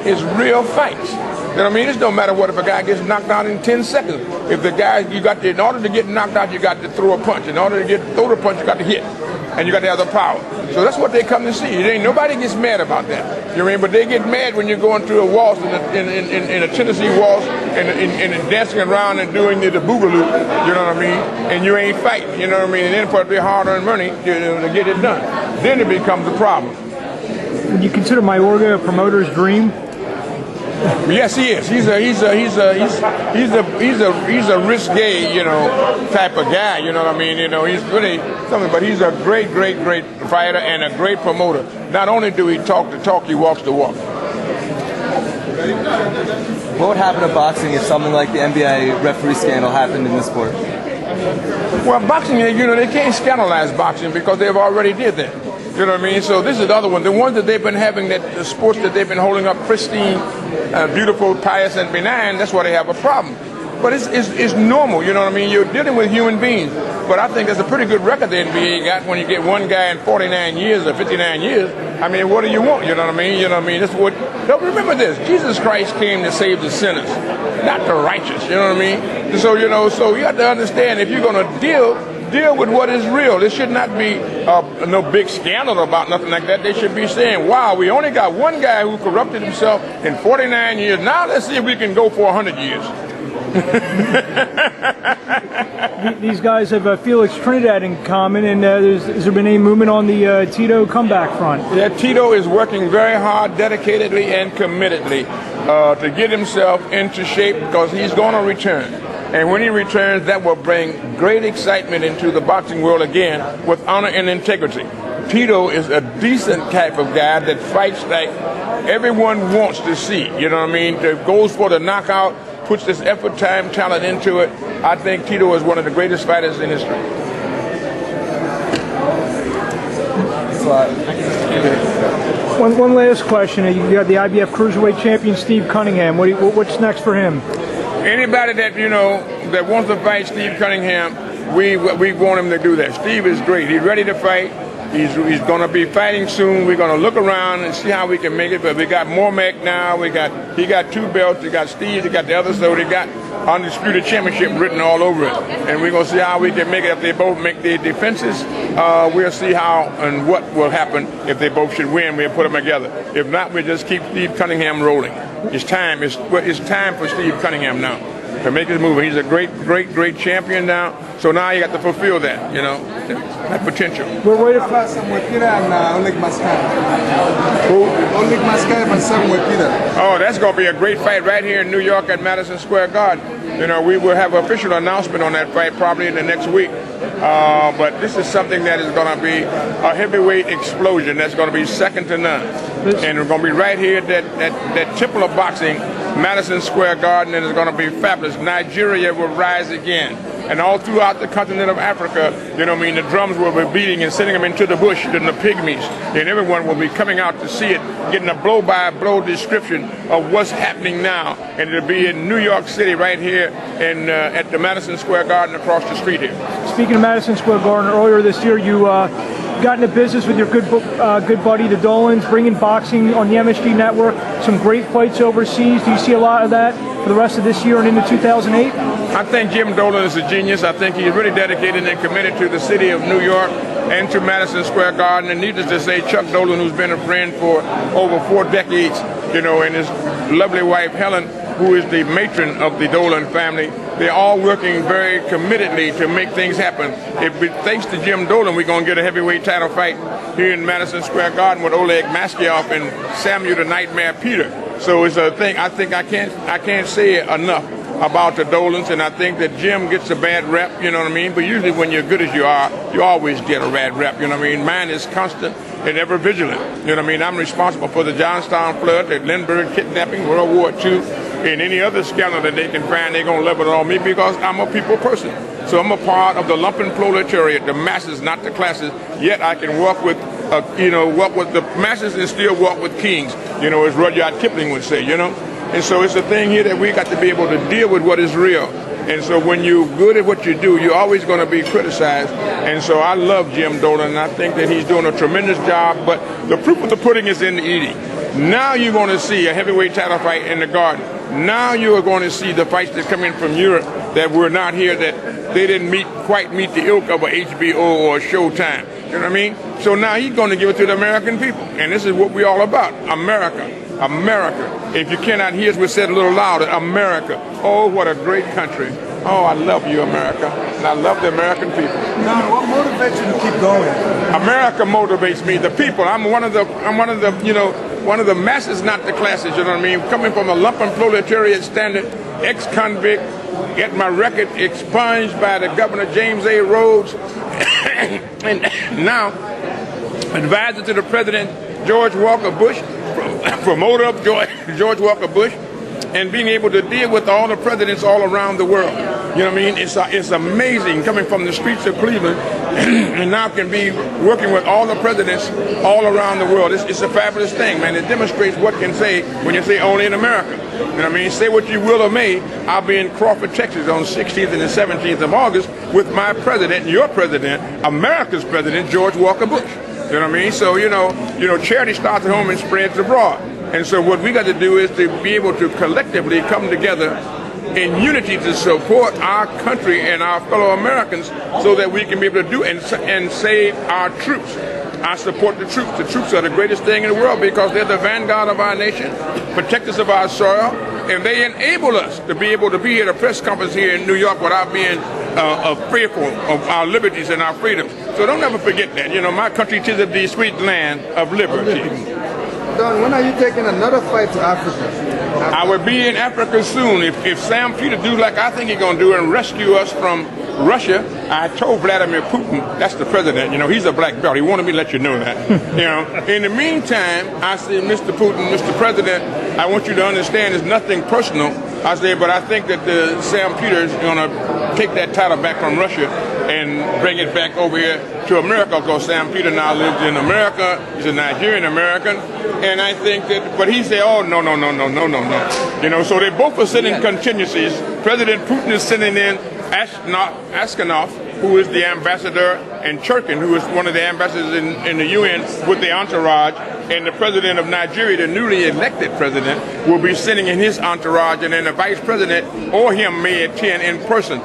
is real fights. You know what I mean? It don't matter what if a guy gets knocked out in 10 seconds. If the guy, in order to get knocked out, you got to throw a punch. In order to throw the punch, you got to hit. And you got to have the power. So that's what they come to see. Nobody gets mad about that. You know what I mean? But they get mad when you're going through a waltz in a Tennessee waltz and dancing around and doing the boogaloo. You know what I mean? And you ain't fighting. You know what I mean? And then put their hard-earned money to get it done. Then it becomes a problem. Would you consider Mayorga a promoter's dream? Yes, he is. He's a risque, type of guy. You know what I mean? He's really something. But he's a great fighter and a great promoter. Not only do he talk the talk, he walks the walk. What would happen to boxing if something like the NBA referee scandal happened in the sport? Well, boxing, they can't scandalize boxing because they've already did that. You know what I mean? So this is the other one. The ones that they've been having, the sports that they've been holding up pristine, beautiful, pious, and benign, that's why they have a problem. But it's normal, you know what I mean? You're dealing with human beings. But I think that's a pretty good record the NBA got when you get one guy in 49 years or 59 years. I mean, what do you want? You know what I mean? You know what I mean? That's what. Don't remember this. Jesus Christ came to save the sinners, not the righteous. You know what I mean? So so you have to understand, if you're going to deal with what is real. There should not be no big scandal about nothing like that. They should be saying, wow, we only got one guy who corrupted himself in 49 years. Now let's see if we can go for 100 years. These guys have Felix Trinidad in common, and has there been any movement on the Tito comeback front? Yeah, Tito is working very hard, dedicatedly, and committedly to get himself into shape because he's going to return. And when he returns, that will bring great excitement into the boxing world again with honor and integrity. Tito is a decent type of guy that fights like everyone wants to see. You know what I mean? That goes for the knockout, puts this effort, time, talent into it. I think Tito is one of the greatest fighters in history. One last question. You got the IBF Cruiserweight champion Steve Cunningham. What's next for him? Anybody that that wants to fight Steve Cunningham, we want him to do that. Steve is great. He's ready to fight. He's going to be fighting soon. We're going to look around and see how we can make it. But we got Mormac now. He got 2 belts. He got Steve. He got the other. So they got undisputed championship written all over it. And we're going to see how we can make it. If they both make their defenses, we'll see how and what will happen. If they both should win, we'll put them together. If not, we'll just keep Steve Cunningham rolling. It's time. It's time for Steve Cunningham now to make his move. He's a great champion now. So now you got to fulfill that, that potential. We're waiting for Oh, that's going to be a great fight right here in New York at Madison Square Garden. We will have an official announcement on that fight probably in the next week. But this is something that is going to be a heavyweight explosion that's going to be second to none. And we're going to be right here at that temple of boxing, Madison Square Garden, and it's going to be fabulous. Nigeria will rise again. And all throughout the continent of Africa, the drums will be beating and sending them into the bush, and the pygmies, and everyone will be coming out to see it, getting a blow-by-blow description of what's happening now. And it'll be in New York City right here at the Madison Square Garden across the street here. Speaking of Madison Square Garden, earlier this year you got into business with your good buddy, the Dolans, bringing boxing on the MSG network, some great fights overseas. Do you see a lot of that for the rest of this year and into 2008? I think Jim Dolan is a genius. I think he's really dedicated and committed to the city of New York and to Madison Square Garden. And needless to say, Chuck Dolan, who's been a friend for over 4 decades, and his lovely wife, Helen, who is the matron of the Dolan family, they're all working very committedly to make things happen. Thanks to Jim Dolan, we're going to get a heavyweight title fight here in Madison Square Garden with Oleg Maskioff and Samuel the Nightmare Peter. So it's a thing. I think I can't say enough about the Dolans, and I think that Jim gets a bad rep, you know what I mean? But usually when you're good as you are, you always get a bad rep, you know what I mean? Mine is constant and ever vigilant, you know what I mean? I'm responsible for the Johnstown flood, the Lindbergh kidnapping, World War II, and any other scandal that they can find, they're going to level it on me because I'm a people person. So I'm a part of the lumpen proletariat, the masses, not the classes, yet I can walk with walk with the masses and still walk with kings, as Rudyard Kipling would say, And so it's a thing here that we got to be able to deal with what is real. And so when you're good at what you do, you're always going to be criticized. And so I love Jim Dolan, and I think that he's doing a tremendous job. But the proof of the pudding is in the eating. Now you're going to see a heavyweight title fight in the Garden. Now you are going to see the fights that come in from Europe that were not here, that they didn't quite meet the ilk of a HBO or a Showtime. You know what I mean? So now he's going to give it to the American people. And this is what we're all about. America. America. If you cannot hear us, we said a little louder. America. Oh, what a great country. Oh, I love you, America. And I love the American people. Now, what motivates you to keep going? America motivates me. The people. I'm one of the one of the masses, not the classes, you know what I mean? Coming from a lumpen proletariat standard, ex-convict, get my record expunged by the Governor James A. Rhodes, and now advisor to the President George Walker Bush, promoter of George Walker Bush, and being able to deal with all the presidents all around the world. You know what I mean? It's amazing coming from the streets of Cleveland and now can be working with all the presidents all around the world. It's a fabulous thing, man. It demonstrates what can say when you say only in America. You know what I mean? Say what you will or may. I'll be in Crawford, Texas on 16th and the 17th of August with my president, your president, America's president, George Walker Bush. You know what I mean? So, you know, charity starts at home and spreads abroad. And so what we got to do is to be able to collectively come together in unity to support our country and our fellow Americans so that we can be able to do and save our troops. I support the troops. The troops are the greatest thing in the world because they're the vanguard of our nation, protectors of our soil, and they enable us to be able to be at a press conference here in New York without being fearful of our liberties and our freedoms. So don't ever forget that. You know, my country 'tis of the sweet land of liberty. Don, when are you taking another fight to Africa? I will be in Africa soon. If Sam Peter do like I think he's going to do and rescue us from Russia, I told Vladimir Putin, that's the president, you know, he's a black belt. He wanted me to let you know that. You know, in the meantime, I said, Mr. Putin, Mr. President, I want you to understand it's nothing personal. I said, but I think that Sam Peter is going to take that title back from Russia and bring it back over here to America because Sam Peter now lives in America. He's a Nigerian American. And I think that, but he said, oh, no. You know, so they both are sending contingencies. President Putin is sending in Askanov, who is the ambassador, and Churkin, who is one of the ambassadors in the UN with the entourage, and the president of Nigeria, the newly elected president, will be sending in his entourage, and then the vice president or him may attend in person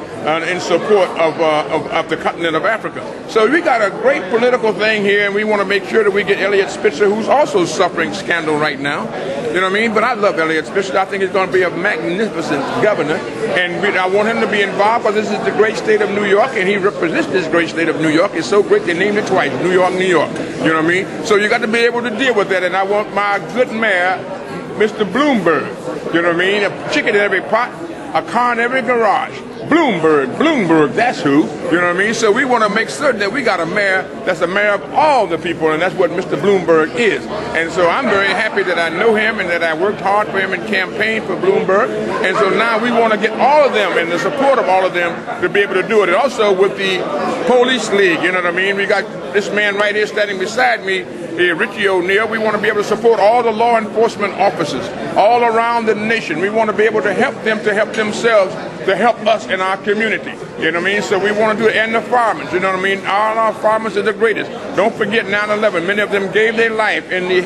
in support of the continent of Africa. So we got a great political thing here, and we want to make sure that we get Elliot Spitzer, who's also suffering scandal right now. You know what I mean? But I love Elliot Spitzer. I think he's going to be a magnificent governor, and I want him to be involved because this is the great state of New York, and he represents this great state of New York. It's so great they named it twice, New York, New York. You know what I mean? So you got to be able to deal with that, and I want my good mayor, Mr. Bloomberg, you know what I mean? A chicken in every pot, a car in every garage. Bloomberg, that's who, you know what I mean? So we want to make certain that we got a mayor that's a mayor of all the people, and that's what Mr. Bloomberg is. And so I'm very happy that I know him and that I worked hard for him and campaigned for Bloomberg. And so now we want to get all of them and the support of all of them to be able to do it. And also with the Police League, you know what I mean? We got this man right here standing beside me, Richie O'Neill. We want to be able to support all the law enforcement officers all around the nation. We want to be able to help them to help themselves, to help us in our community. You know what I mean? So we want to do it. And the firemen, you know what I mean? All our firemen are the greatest. Don't forget 9/11. Many of them gave their life in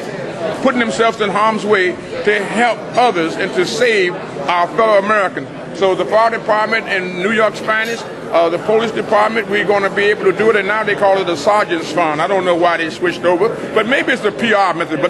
putting themselves in harm's way to help others and to save our fellow Americans. So the fire department and New York's finest, the police department, we're going to be able to do it. And now they call it a sergeant's fund. I don't know why they switched over, but maybe it's the PR method. But